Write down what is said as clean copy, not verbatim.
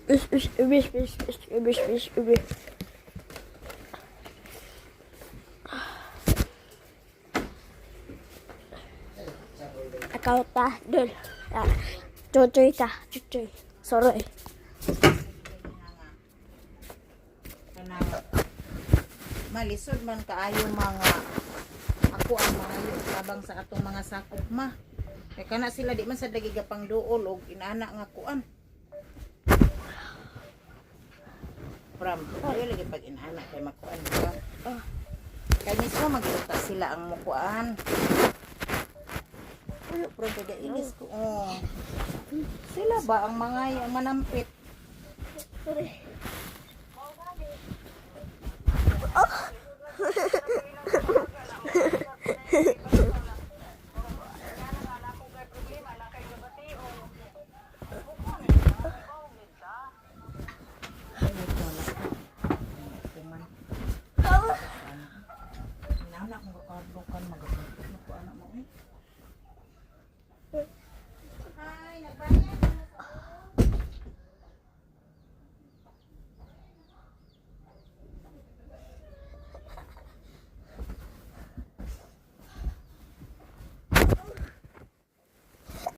Ubi. Ikaw ta, dun. Chuchoy ta, chuchoy. Sorry. Kanang malisod man kaayo mga ako ang mga labang sa atong mga sakop ma. Kay kana sila di man sa dagigapang duol og inana nga kuan. Pram, ayo lagi pag inana kay makuan ba. Kay mismo magluta sila ang mukuan. Ayo pro kay ilis ko. Oh. Sila ba ang mga manampit? Sorry. Anak mo kadukan magapit mo anak mo. Hi, nagbayad.